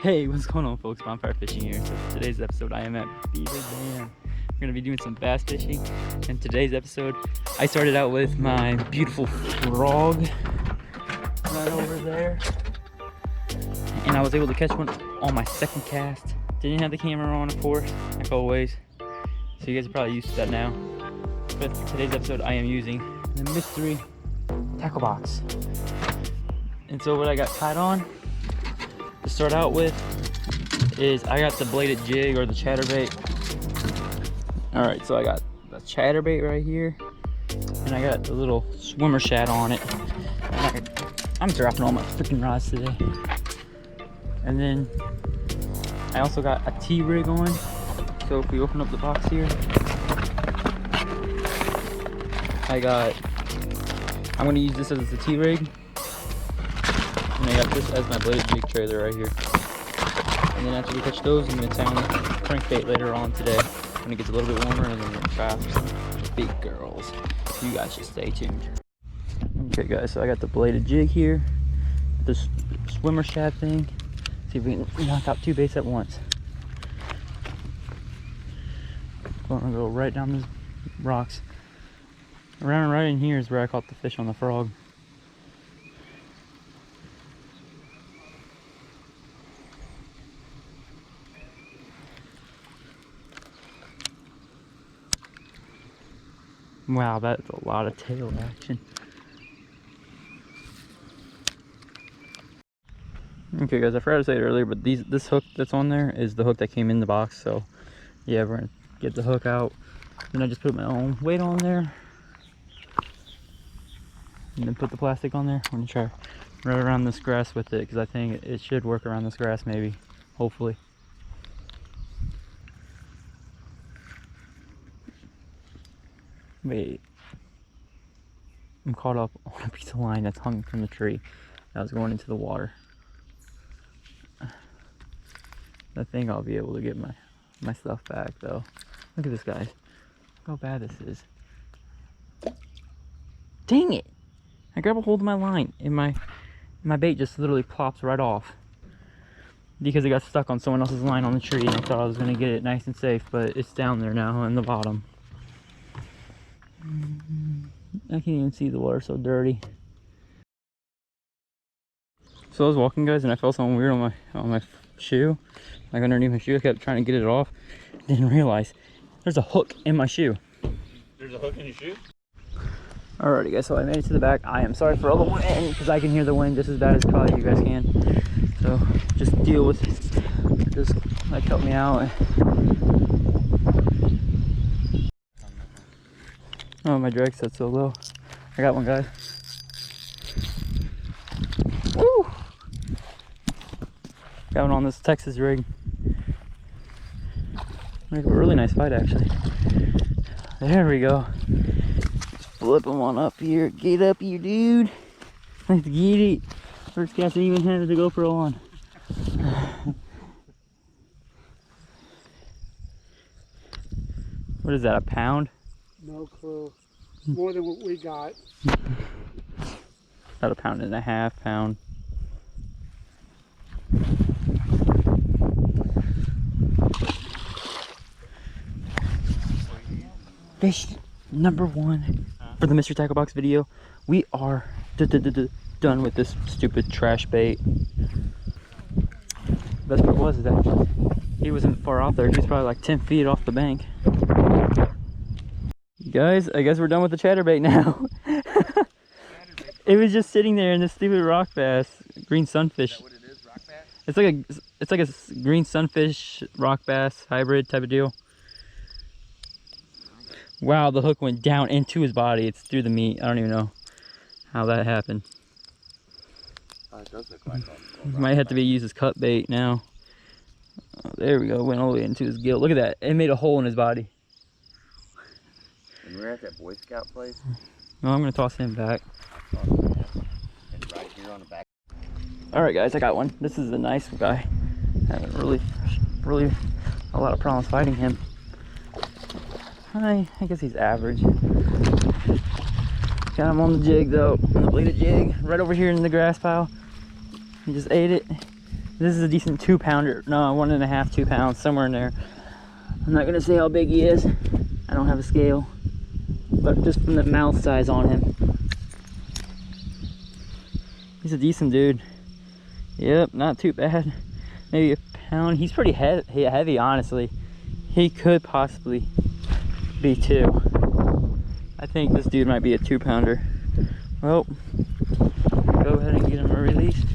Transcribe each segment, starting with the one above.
Hey, what's going on, folks? Bonfire Fishing here. So for today's episode, I am at Beaver Dam. We're gonna be doing some bass fishing. And today's episode, I started out with my beautiful frog right over there, and I was able to catch one on my second cast. Didn't have the camera on, of course, like always. So you guys are probably used to that now. But for today's episode, I am using the mystery tackle box. And so what I got tied on to start out with is I got the bladed jig or the chatterbait. All right, so I got the chatterbait right here, and I got a little swimmer shad on it. I'm dropping all my freaking rods today. And then I also got a T-rig on. So if we open up the box here, I'm gonna use this as the T-rig. And I got this as my bladed jig trailer right here. And then after we catch those, I'm going to tie on the crankbait later on today when it gets a little bit warmer, and then we're going to try out some big girls. You guys should stay tuned. Okay guys, so I got the bladed jig here, this swimmer shad thing. See if we can knock out two baits at once. I'm going to go right down these rocks. Around right in here is where I caught the fish on the frog. Wow, that's a lot of tail action. Okay guys, I forgot to say it earlier, but this hook that's on there is the hook that came in the box. So yeah, we're gonna get the hook out. Then I just put my own weight on there. And then put the plastic on there. I'm gonna try right around this grass with it, because I think it should work around this grass maybe, hopefully. Wait, I'm caught up on a piece of line that's hung from the tree that was going into the water. I think I'll be able to get my stuff back though. Look at this, guys. Look how bad this is. Dang it! I grab a hold of my line and my bait just literally plops right off because it got stuck on someone else's line on the tree, and I thought I was gonna get it nice and safe, but it's down there now in the bottom. I can't even see, the water so dirty. So I was walking, guys, and I felt something weird on my shoe, like underneath my shoe. I kept trying to get it off, didn't realize there's a hook in my shoe. There's a hook in your shoe? Alrighty guys, so I made it to the back. I am sorry for all the wind, because I can hear the wind just as bad as probably you guys can. So just deal with it. Just like help me out. Oh, my drag set's so low. I got one, guys. Woo! Got one on this Texas rig. Make a really nice fight, actually. There we go. Just flip him on up here. Get up here, dude. Let's get it. First cast I even had the GoPro on. What is that, a pound? No clue. More than what we got. About a pound and a half, pound. Fish number one for the Mr. Tackle Box video. We are done with this stupid trash bait. Best part was that he wasn't far off there. He was probably like 10 feet off the bank. Guys, I guess we're done with the chatterbait now. It was just sitting there in this stupid rock bass, green sunfish. Is that what it is, rock bass? It's like a green sunfish rock bass hybrid type of deal. Wow, the hook went down into his body. It's through the meat. I don't even know how that happened. It does look like Might have to be used as cut bait now. Oh, there we go. Went all the way into his gill. Look at that. It made a hole in his body. And we're at that Boy Scout place. No, I'm gonna toss him back. And right here on the back. All right, guys, I got one. This is a nice guy. I haven't really a lot of problems fighting him. I guess he's average. Got him on the jig though, on the bladed jig, right over here in the grass pile. He just ate it. This is a decent 2-pounder. No, 1.5, 2 pounds, somewhere in there. I'm not gonna say how big he is. I don't have a scale, but just from the mouth size on him, he's a decent dude. Yep, not too bad. Maybe a pound. He's pretty heavy, honestly. He could possibly be 2. I think this dude might be a 2-pounder. Well, go ahead and get him released.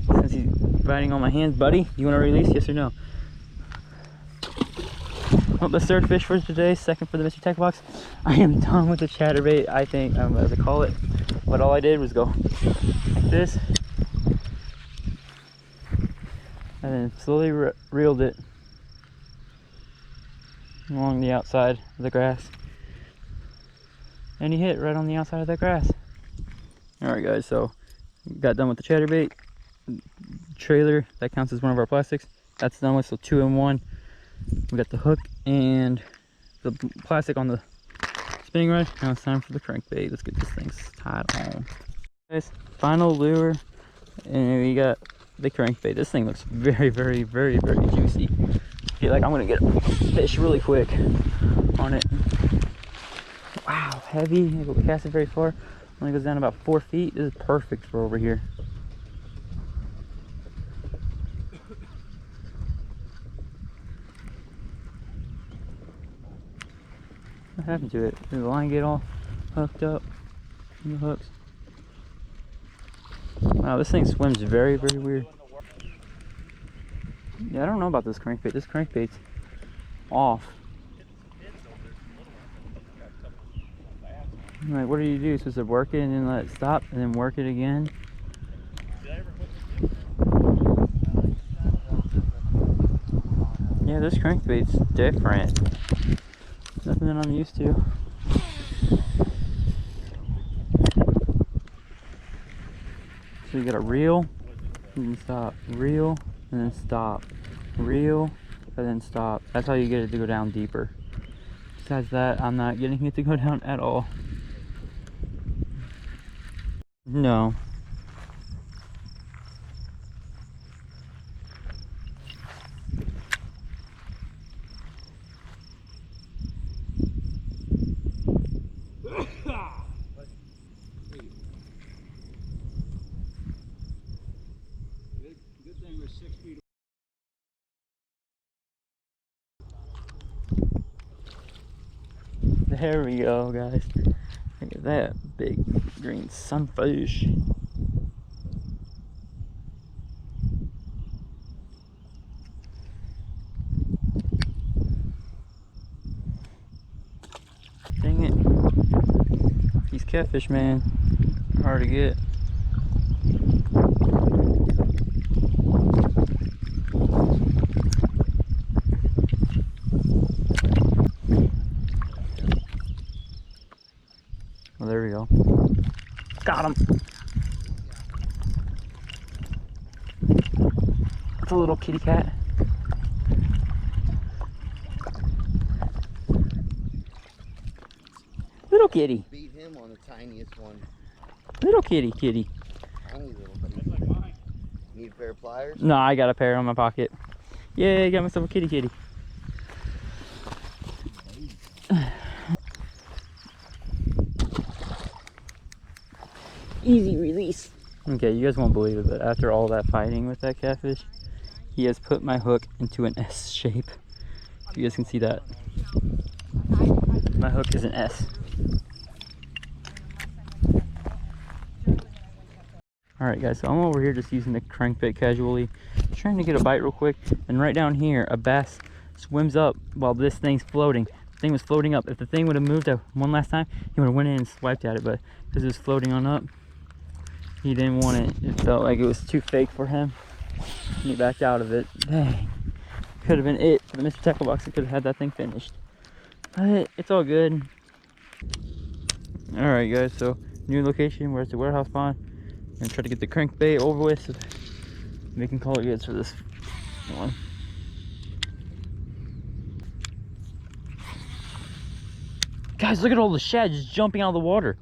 Since he's biting on my hands, buddy, you want to release? Yes or no? Well, the 3rd fish for today, 2nd for the Mr. Tech Box. I am done with the chatterbait, I think, as I call it. But all I did was go like this, and then slowly reeled it along the outside of the grass. And he hit right on the outside of that grass. Alright guys, so got done with the chatterbait. Trailer, that counts as one of our plastics. That's done with, so 2 in 1. We got the hook and the plastic on the spinning rod. Now it's time for the crankbait. Let's get this thing tied on. Guys, final lure, and we got the crankbait. This thing looks very, very, very, very juicy. I feel like I'm gonna get a fish really quick on it. Wow, heavy. I cast it very far. Only goes down about 4 feet. This is perfect for over here. What happened to it? Did the line get all hooked up in the hooks? Wow, this thing swims very, very weird. Yeah, I don't know about this crankbait. This crankbait's off. Like, what do? You're supposed to work it and then let it stop and then work it again? Yeah, this crankbait's different. Nothing that I'm used to. So you gotta reel and then stop, reel and then stop, reel and then stop. That's how you get it to go down deeper. Besides that, I'm not getting it to go down at all. No. Good thing we're 6 feet. There we go, guys. Look at that big green sunfish. Dang it. These catfish, man, are hard to get. Well, there we go. Got him. It's a little kitty cat. Little kitty. Beat him on the tiniest one. Little kitty. Tiny little buddy. That's like mine. Need a pair of pliers? No, I got a pair in my pocket. Yay, got myself a kitty. Easy release. Okay, you guys won't believe it, but after all that fighting with that catfish, he has put my hook into an S shape. You guys can see that. My hook is an S. Alright guys, so I'm over here just using the crankbait casually, trying to get a bite real quick, and right down here a bass swims up while this thing's floating. The thing was floating up. If the thing would have moved one last time, he would have went in and swiped at it, but because it was floating on up, he didn't want it. It felt like it was too fake for him. And he backed out of it. Dang. Could have been it for the Mr. Tackle Box. It could have had that thing finished. But it's all good. Alright guys, so new location, we're at the warehouse pond. I'm gonna try to get the crankbait over with so we can call it good for this one. Guys, look at all the shad just jumping out of the water.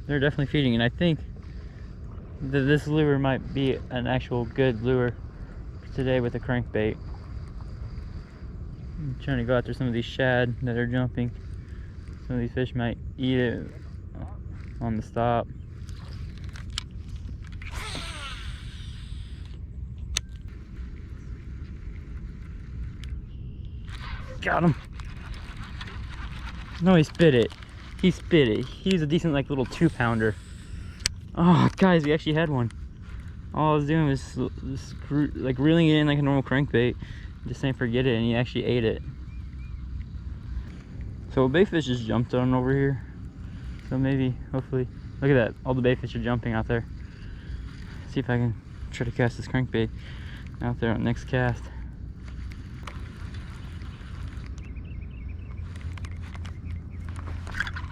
They're definitely feeding, and I think This lure might be an actual good lure today with a crankbait. I'm trying to go after some of these shad that are jumping. Some of these fish might eat it on the stop. Got him. No, he spit it. He spit it. He's a decent like little 2-pounder. Oh, guys, we actually had one. All I was doing was like reeling it in like a normal crankbait, just saying forget it, and he actually ate it. So a baitfish just jumped on over here. So maybe, hopefully, look at that. All the baitfish are jumping out there. See if I can try to cast this crankbait out there on next cast.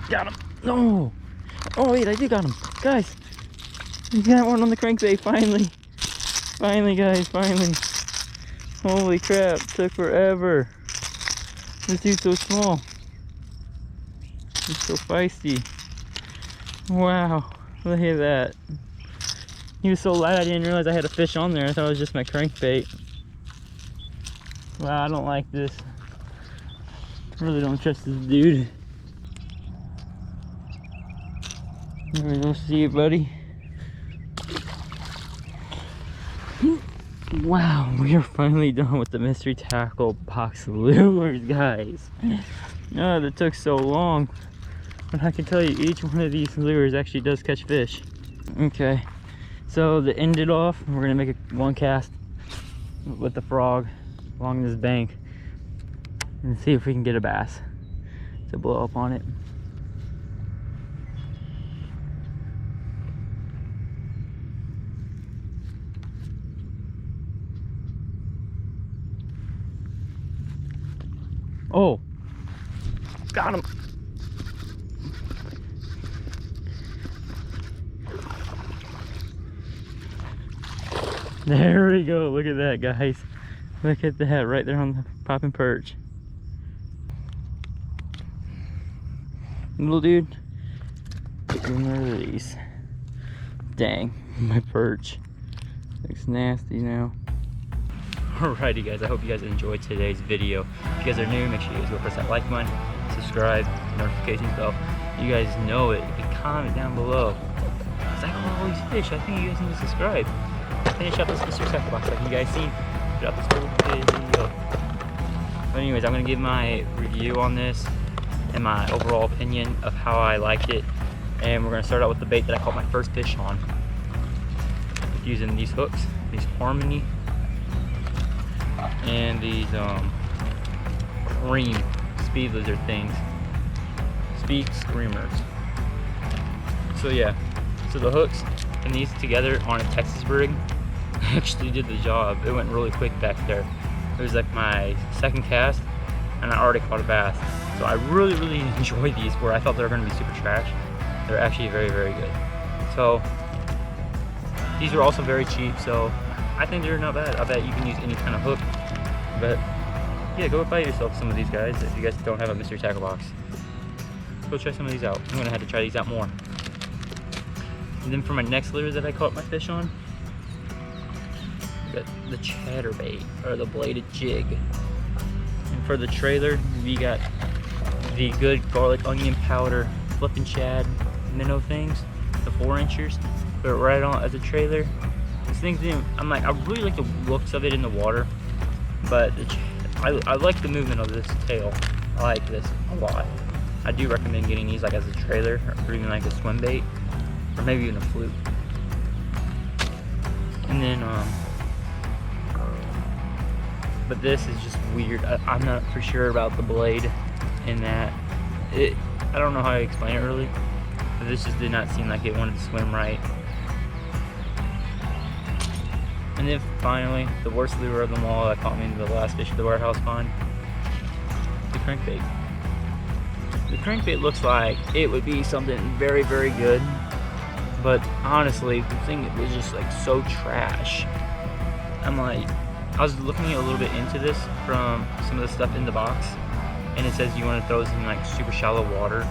Got him. No. Oh wait, I did got him, guys. We got one on the crankbait finally. Finally, guys, finally. Holy crap, took forever. This dude's so small. He's so feisty. Wow, look at that. He was so light I didn't realize I had a fish on there. I thought it was just my crankbait. Wow, I don't like this. I really don't trust this dude. There we go, see you, buddy. Wow, we are finally done with the mystery tackle box lures, guys. Oh, that took so long. But I can tell you, each one of these lures actually does catch fish. Okay, so to end it off, we're gonna make one cast with the frog along this bank and see if we can get a bass to blow up on it. Oh, got him. There we go. Look at that, guys. Look at that right there on the popping perch. Little dude, these. Dang, my perch looks nasty now. Alrighty, guys, I hope you guys enjoyed today's video. If you guys are new, make sure you guys go press that like button, subscribe, notifications bell. You guys know it. You can comment down below. Cause I caught all these fish. I think you guys need to subscribe. Finish up this mystery tackle box like you guys seen throughout this whole video. But anyways, I'm gonna give my review on this and my overall opinion of how I liked it. And we're gonna start out with the bait that I caught my first fish on. Using these hooks, these Harmony, and these cream speed lizard things, speed screamers. So yeah, so the hooks and these together on a Texas rig actually did the job. It went really quick back there. It was like my second cast and I already caught a bass. So I really enjoyed these, where I thought they were going to be super trash. They're actually very good. So these are also very cheap, so I think they're not bad. I bet you can use any kind of hook. But yeah, go buy yourself some of these, guys. If you guys don't have a mystery tackle box, go try some of these out. I'm gonna have to try these out more. And then for my next lure that I caught my fish on, got the chatterbait, or the bladed jig. And for the trailer, we got the good garlic onion powder flipping shad minnow things, the 4-inchers. Put it right on as a trailer. This thing's I'm like, I really like the looks of it in the water, but I like the movement of this tail. I like this a lot. I do recommend getting these like as a trailer, or even like a swim bait, or maybe even a fluke. And then but this is just weird. I'm not for sure about the blade in that. I don't know how to explain it really, but this just did not seem like it wanted to swim right. And then finally, the worst lure of them all that caught me in the last fish of the warehouse pond, the crankbait. The crankbait looks like it would be something very good, but honestly, the thing was just like so trash. I'm like, I was looking a little bit into this from some of the stuff in the box, and it says you want to throw this in like super shallow water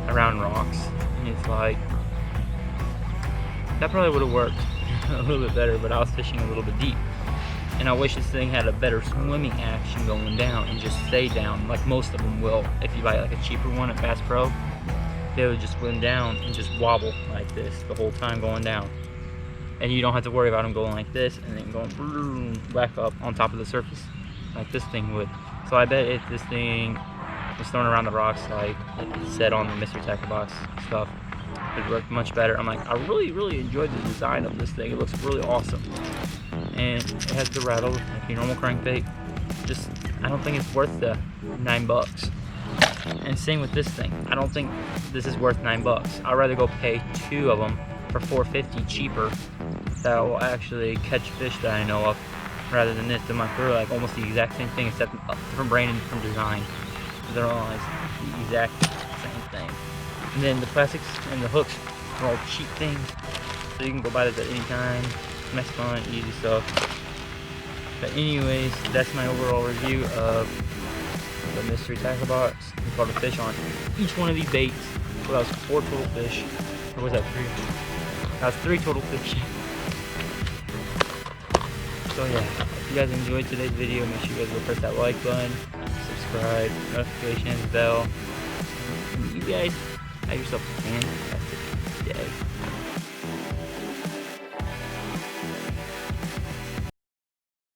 around rocks, and it's like, That probably would have worked a little bit better, but I was fishing a little bit deep. And I wish this thing had a better swimming action going down and just stay down like most of them will. If you buy like a cheaper one at Bass Pro, they would just swim down and just wobble like this the whole time going down. And you don't have to worry about them going like this and then going back up on top of the surface like this thing would. So I bet if this thing was thrown around the rocks like it said on the Mystery Tackle Box stuff, it would work much better. I'm like, I really enjoyed the design of this thing. It looks really awesome. And it has the rattle like your normal crankbait. Just, I don't think it's worth the $9. And same with this thing. I don't think this is worth $9. I'd rather go pay 2 of them for $4.50 cheaper that will actually catch fish that I know of, rather than this. They're like almost the exact same thing except different brand and different design. They're all like the exact same thing. And then the plastics and the hooks are all cheap things, so you can go buy this at any time. Nice, fun, easy stuff. But anyways, that's my overall review of the Mystery Tackle Box. We caught a fish on each one of these baits. Well, that was 4 total fish. Or was that 3? That was 3 total fish. So yeah, if you guys enjoyed today's video, make sure you guys go press that like button, subscribe, notifications, bell. And you guys have yourself a fantastic day.